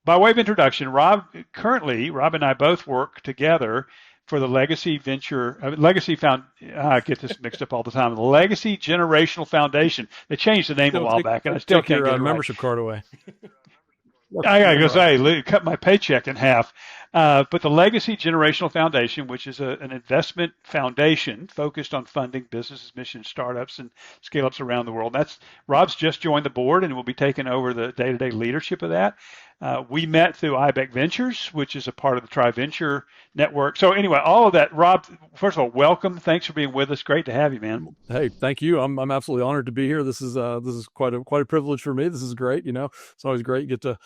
by way of introduction, Rob and I both work together for the Legacy Found. I get this mixed up all the time. The Legacy Generational Foundation. They changed the name a Still while back, and I still take can't your get it right. membership card away. I gotta go say, cut my paycheck in half. But the Legacy Generational Foundation, which is an investment foundation focused on funding businesses, missions, startups, and scale ups around the world. That's Rob's just joined the board and will be taking over the day-to-day leadership of that. We met through IBEC Ventures, which is a part of the TriVenture network. So anyway, all of that. Rob, first of all, welcome. Thanks for being with us. Great to have you, man. Hey, thank you. I'm absolutely honored to be here. This is quite a privilege for me. This is great. It's always great. You get to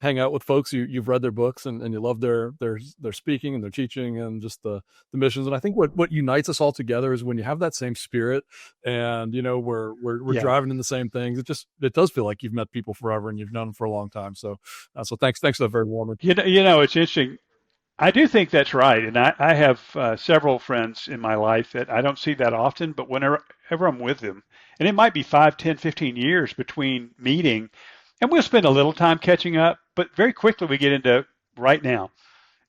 hang out with folks you've read their books and you love their speaking and their teaching and just the missions. And I think what unites us all together is when you have that same spirit and we're driving in the same things. It does feel like you've met people forever and you've known them for a long time. So thanks for that very warm. It's interesting. I do think that's right, and I have several friends in my life that I don't see that often, but whenever I'm with them, and it might be 5, 10, 15 years between meeting, and we'll spend a little time catching up, but very quickly we get into right now.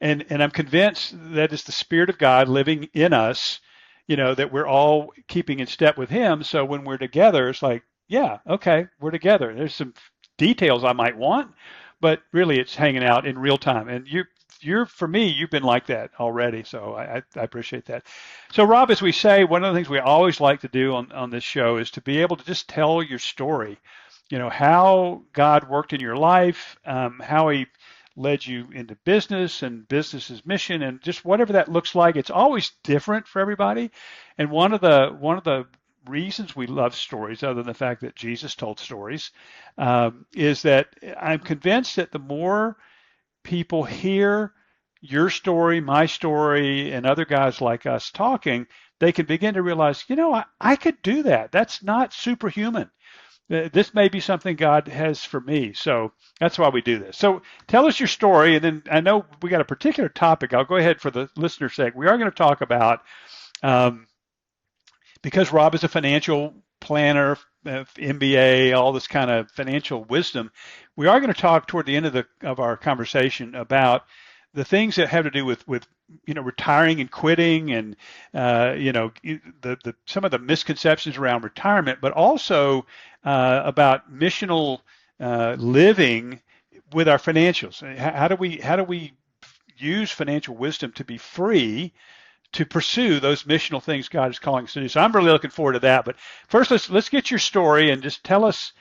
And I'm convinced that it's the Spirit of God living in us, that we're all keeping in step with Him. So when we're together, it's like, yeah, okay, we're together. There's some details I might want, but really it's hanging out in real time. And for me, you've been like that already. So I appreciate that. So Rob, as we say, one of the things we always like to do on this show is to be able to just tell your story, how God worked in your life, how He led you into business and business's mission, and just whatever that looks like. It's always different for everybody. And one of the reasons we love stories, other than the fact that Jesus told stories, is that I'm convinced that the more people hear your story, my story, and other guys like us talking, they can begin to realize, I could do that. That's not superhuman. This may be something God has for me. So that's why we do this. So tell us your story. And then I know we got a particular topic. I'll go ahead for the listener's sake. We are going to talk about, because Rob is a financial planner, MBA, all this kind of financial wisdom, we are going to talk toward the end of our conversation about the things that have to do with retiring and quitting, and some of the misconceptions around retirement, but also about missional living with our financials. How do we use financial wisdom to be free to pursue those missional things God is calling us to do? So I'm really looking forward to that. But first, let's get your story and just tell us,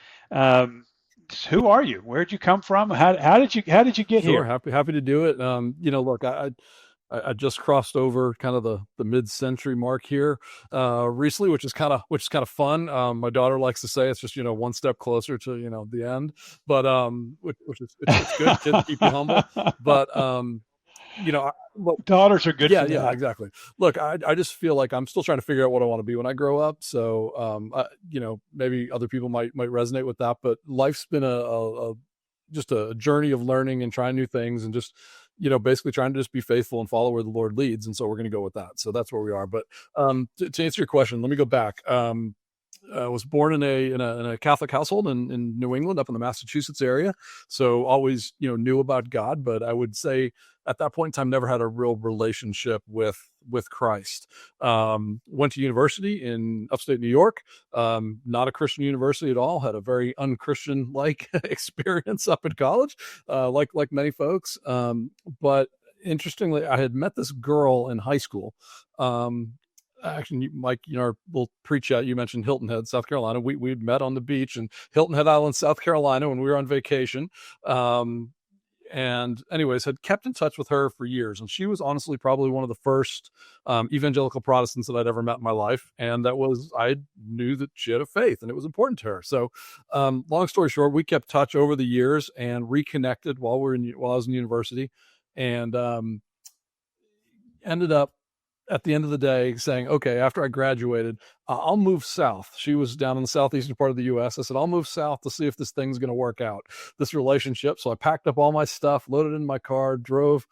who are you? Where'd you come from? How did you get here? Happy to do it. Look, I just crossed over kind of the mid-century mark here recently, which is kind of fun. My daughter likes to say it's just one step closer to the end, but which is it's good. Kids keep you humble, but daughters are good. Yeah, exactly. Look, I just feel like I'm still trying to figure out what I want to be when I grow up. So, maybe other people might resonate with that, but life's been just a journey of learning and trying new things and just, basically trying to just be faithful and follow where the Lord leads. And so we're going to go with that. So that's where we are. But, to answer your question, let me go back. I was born in a Catholic household in New England, up in the Massachusetts area. So always, knew about God, but I would say at that point in time, never had a real relationship with Christ. Went to university in upstate New York, not a Christian university at all, had a very unchristian like experience up in college, like many folks. But interestingly, I had met this girl in high school. Actually, Mike, our little pre-chat, you mentioned Hilton Head, South Carolina. We'd met on the beach in Hilton Head Island, South Carolina, when we were on vacation. And anyways, had kept in touch with her for years. And she was honestly probably one of the first evangelical Protestants that I'd ever met in my life. And I knew that she had a faith and it was important to her. So long story short, we kept touch over the years and reconnected while I was in university, and ended up at the end of the day saying, okay, after I graduated, I'll move south. She was down in the southeastern part of the U.S. I said, I'll move south to see if this thing's going to work out, this relationship. So I packed up all my stuff, loaded in my car, drove,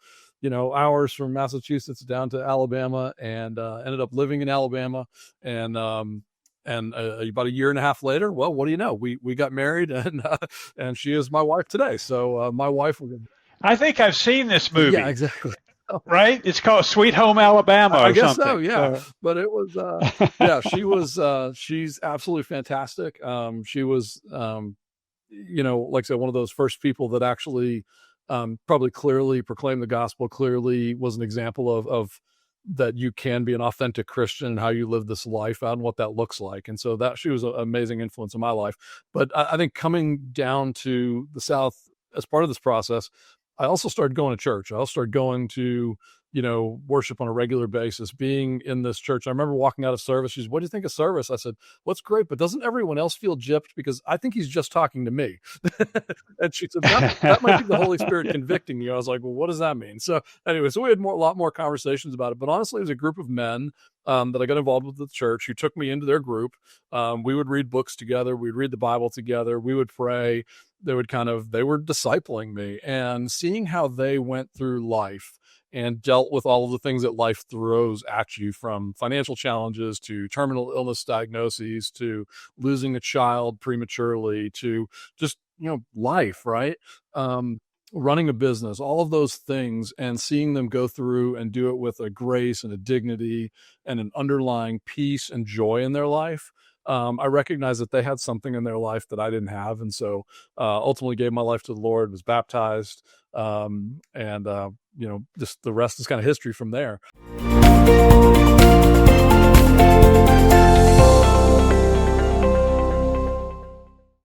hours from Massachusetts down to Alabama, and ended up living in Alabama. And And about a year and a half later, well, what do you know? We got married, and she is my wife today. So my wife was, I think I've seen this yeah, movie, exactly. right? It's called Sweet Home Alabama I or guess so, something. yeah. But it was, yeah, she was, she's absolutely fantastic. She was, like I said, one of those first people that actually probably clearly proclaimed the gospel, clearly was an example of that you can be an authentic Christian and how you live this life out and what that looks like. And so that she was an amazing influence in my life. But I think coming down to the South as part of this process, I also started going to church. I also started going to, worship on a regular basis, being in this church. I remember walking out of service. She's, what do you think of service? I said, what's great, but doesn't everyone else feel gypped? Because I think he's just talking to me. And she said, that might be the Holy Spirit convicting you. I was like, well, what does that mean? So anyway, so we had a lot more conversations about it. But honestly, it was a group of men that I got involved with the church who took me into their group. We would read books together. We'd read the Bible together. We would pray. They were discipling me, and seeing how they went through life and dealt with all of the things that life throws at you, from financial challenges to terminal illness diagnoses to losing a child prematurely to just, life, right? Running a business, all of those things, and seeing them go through and do it with a grace and a dignity and an underlying peace and joy in their life. I recognized that they had something in their life that I didn't have. And so ultimately gave my life to the Lord, was baptized, and just the rest is kind of history from there.